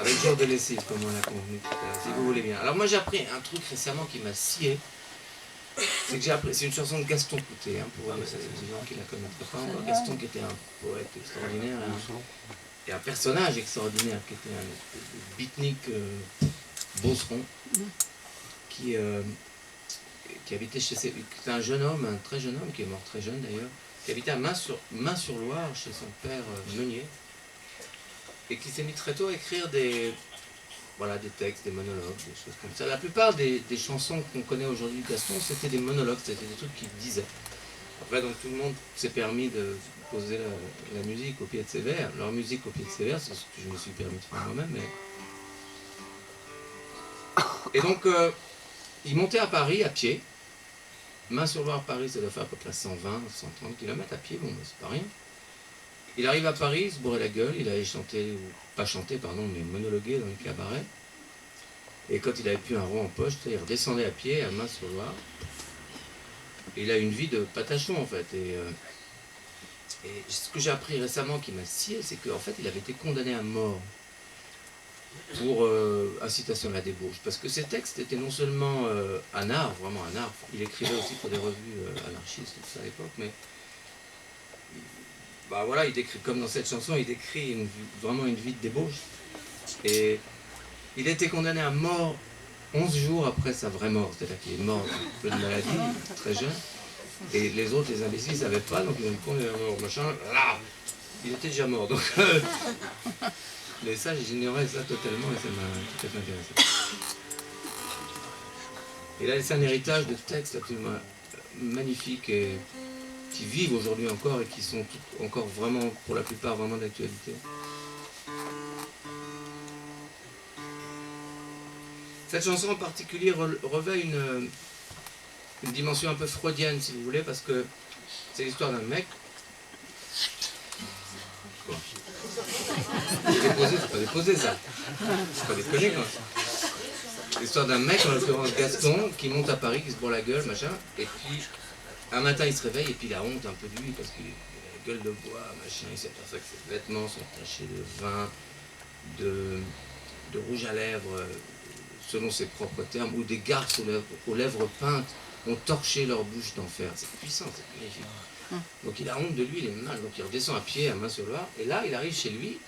avec jour de lessive, comme on l'a convenu tout à l'heure, si vous voulez bien. Alors moi j'ai appris un truc récemment qui m'a scié. C'est que j'ai appris, c'est une chanson de Gaston Coutet, hein, pour les gens qui la connaîtraient pas encore. Gaston qui était un poète extraordinaire et un personnage extraordinaire, qui était un beatnik beauceron, qui habitait chez ses... C'était un jeune homme, un très jeune homme, qui est mort très jeune d'ailleurs, qui habitait à Main-sur-Loire chez son père meunier, et qui s'est mis très tôt à écrire des textes, des monologues, des choses comme ça. La plupart des chansons qu'on connaît aujourd'hui de Gaston, c'était des monologues, c'était des trucs qu'il disait. Après, donc tout le monde s'est permis de poser la musique au pied de ses vers. Leur musique au pied de ses vers, c'est ce que je me suis permis de faire moi-même. Mais... Et donc, il montait à Paris à pied. Main-sur-Loire, Paris, ça doit faire à peu près 120, 130 km à pied, bon, mais c'est pas rien. Il arrive à Paris, il se bourrait la gueule, il allait chanter, ou pas chanter, pardon, mais monologuer dans les cabarets. Et quand il avait plus un rond en poche, il redescendait à pied à Main-sur-Loire. Et il a une vie de patachon, en fait. Et ce que j'ai appris récemment qui m'a scié, c'est qu'en fait, il avait été condamné à mort pour incitation à la débauche. Parce que ses textes étaient non seulement un art, vraiment un art, il écrivait aussi pour des revues anarchistes, tout ça à l'époque, mais bah voilà, il décrit, comme dans cette chanson, il décrit vraiment une vie de débauche. Et il a été condamné à mort 11 jours après sa vraie mort, c'est-à-dire qu'il est mort d'un peu de maladie, très jeune, et les autres, les imbéciles, ne savaient pas, donc ils ont dit condamné à mort, machin, là, il était déjà mort, donc... Mais ça, j'ignorais ça totalement et ça m'a tout à fait intéressé. Il a laissé un héritage de textes absolument magnifiques et qui vivent aujourd'hui encore et qui sont encore vraiment, pour la plupart, vraiment d'actualité. Cette chanson en particulier revêt une dimension un peu freudienne, si vous voulez, parce que c'est l'histoire d'un mec. Quoi ? C'est pas déposé ça. C'est pas déconner quoi. L'histoire d'un mec, en l'occurrence Gaston, qui monte à Paris, qui se bourre la gueule, machin, et puis un matin il se réveille et puis il a honte un peu de lui parce qu'il a la gueule de bois, machin, il s'aperçoit que ses vêtements sont tachés de vin, de rouge à lèvres, selon ses propres termes, ou des garces aux lèvres peintes ont torché leur bouche d'enfer. C'est puissant, c'est magnifique. Donc il a honte de lui, il est mal, donc il redescend à pied à Main-sur-Loire, et là il arrive chez lui,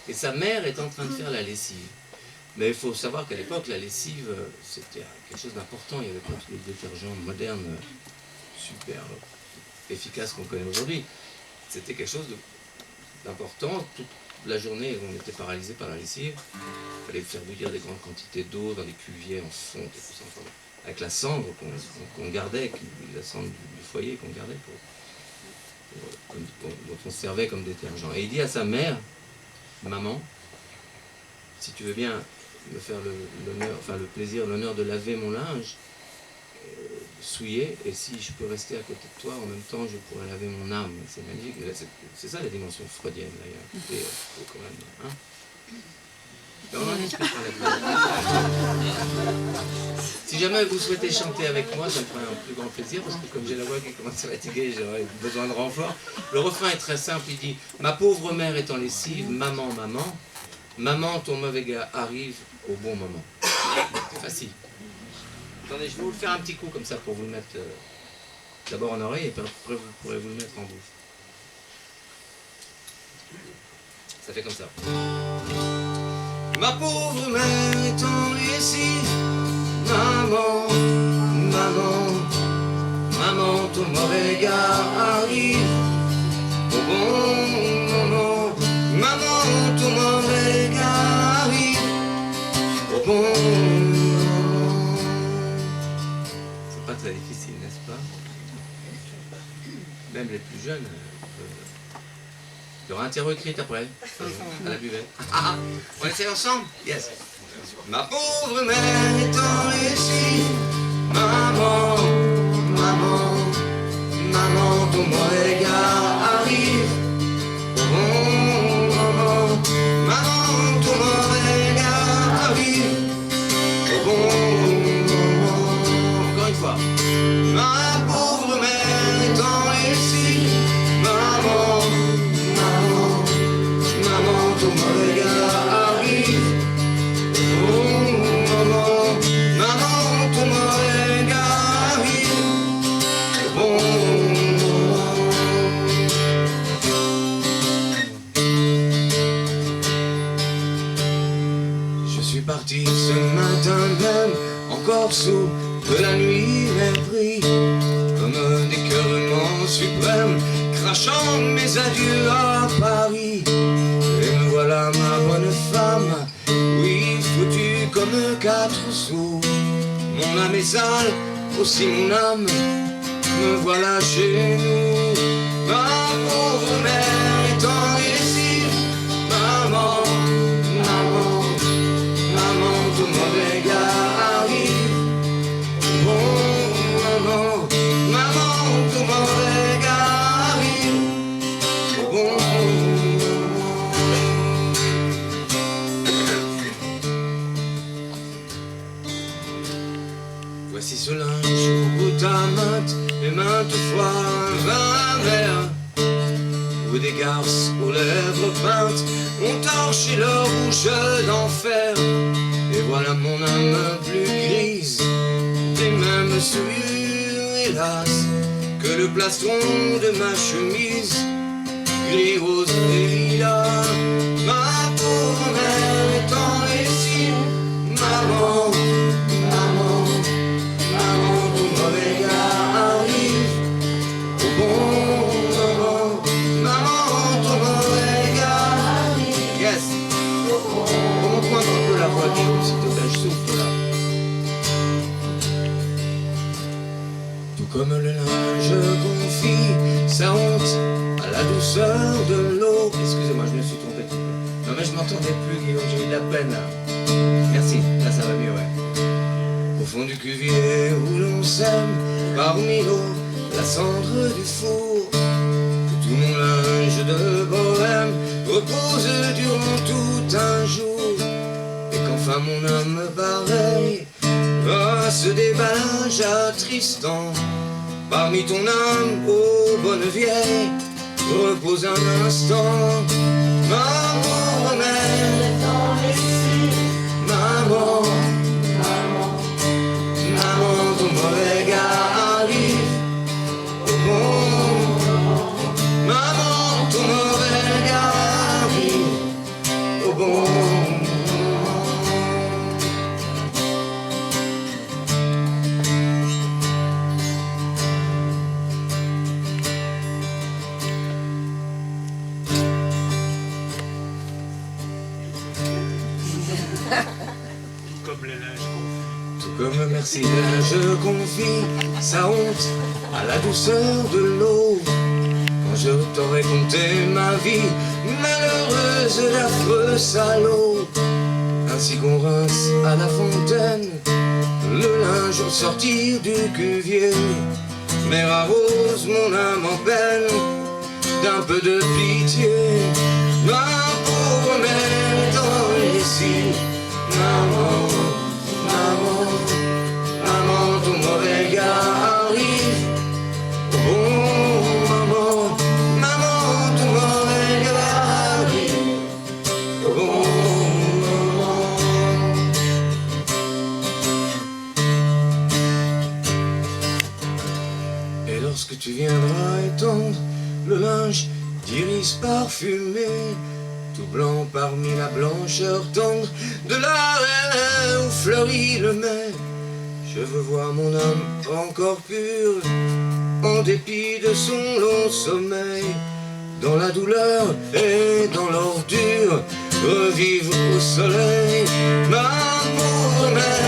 et sa mère est en train de faire la lessive. Mais il faut savoir qu'à l'époque, la lessive, c'était quelque chose d'important, il n'y avait pas tous les détergents modernes super efficaces qu'on connaît aujourd'hui. C'était quelque chose d'important, toute la journée on était paralysé par la lessive, il fallait faire bouillir des grandes quantités d'eau dans des cuviers en fonte, et tout ça, enfin, avec la cendre qu'on gardait, la cendre du foyer qu'on gardait dont on se servait comme détergent. Et il dit à sa mère, maman, si tu veux bien me faire l'honneur, enfin le plaisir, l'honneur de laver mon linge, souillé, et si je peux rester à côté de toi, en même temps je pourrais laver mon âme. C'est magnifique, c'est ça la dimension freudienne d'ailleurs. Et quand même, hein. On en discutera là-dedans. Si jamais vous souhaitez chanter avec moi, ça me ferait un plus grand plaisir, parce que comme j'ai la voix qui commence à fatiguer, j'aurais besoin de renfort. Le refrain est très simple, il dit « Ma pauvre mère est en lessive, maman, maman, maman, ton mauvais gars arrive au bon moment. » C'est facile. Attendez, je vais vous le faire un petit coup comme ça pour vous le mettre d'abord en oreille, et puis après vous pourrez vous le mettre en bouche. Ça fait comme ça. Ma pauvre mère est en lessive, maman, maman, maman, ton mauvais gars arrive au bon moment. Maman, ton mauvais gars arrive au bon moment. C'est pas très difficile, n'est-ce pas? Même les plus jeunes. Il y aura un tiroir écrit après, à la buvette. On essaie ensemble? Yes. Ma pauvre mère est en lessive, maman, maman, maman, ton mauvais gars arrive au bon moment. Maman, ton mauvais gars arrive au bon moment. Encore une fois. Ma pauvre mère est en lessive, maman, maman, ton mauvais gars arrive suis parti ce matin même, encore sous de la nuit mépris, comme des cœurements suprêmes, crachant mes adieux à Paris. Et me voilà ma bonne femme, oui, foutue comme 4 sous. Mon âme est sale, aussi mon âme, me voilà chez nous. Ma pauvre mère est en lessive, maman, maman, maman, tout mauvais gars arrive. Bon, maman, maman, tout mauvais gars arrive. Bon. Voici ce linge au bout à maintes et maintes fois un vin amer, où des garces aux lèvres peintes ont torché leur bouche d'enfer. Et voilà mon âme plus grise, des mêmes souillures hélas que le plastron de ma chemise, gris, rose et lilas. Ma pauvre mère est en lessive, maman, maman, maman, tout mauvais gars arrive. Oh bon, maman, maman, tout mauvais gars arrive. Yes. Remonte-moi un peu la voiture, s'il te plaît, je souffle là. Tout comme le linge confie sa honte à la douceur de l'eau. Excusez-moi, je me suis trompé. Non mais je m'entendais plus, Guillaume, j'ai eu de la peine là. Merci, là ça va mieux, ouais. Au fond du cuvier où l'on sème, parmi l'eau, la cendre du four, que tout mon linge de bohème repose durant tout un jour. Et qu'enfin mon âme pareille à ce déballage attristant, parmi ton âme, ô bonne vieille, repose un instant. Ma pauvre mère est en lessive, maman, maman, maman, ton mauvais gars arrive. Oh bon, maman, ton mauvais gars arrive. Oh bon. Comme merci je confie sa honte à la douceur de l'eau. Quand je t'aurais conté ma vie malheureuse, l'affreux salaud, ainsi qu'on rince à la fontaine le linge au sortir du cuvier. Mère arrose mon âme en peine d'un peu de pitié. Ma pauvre mère est en lessive, maman, maman, maman, ton mauvais gars arrive. Oh maman, maman, ton mauvais gars arrive. Oh maman. Et lorsque tu viendras étendre le linge d'iris parfumé, tout blanc parmi la blancheur tendre de la reine où fleurit le mai, je veux voir mon âme encore pure, en dépit de son long sommeil, dans la douleur et dans l'ordure, revivre au soleil. Ma pauvre mère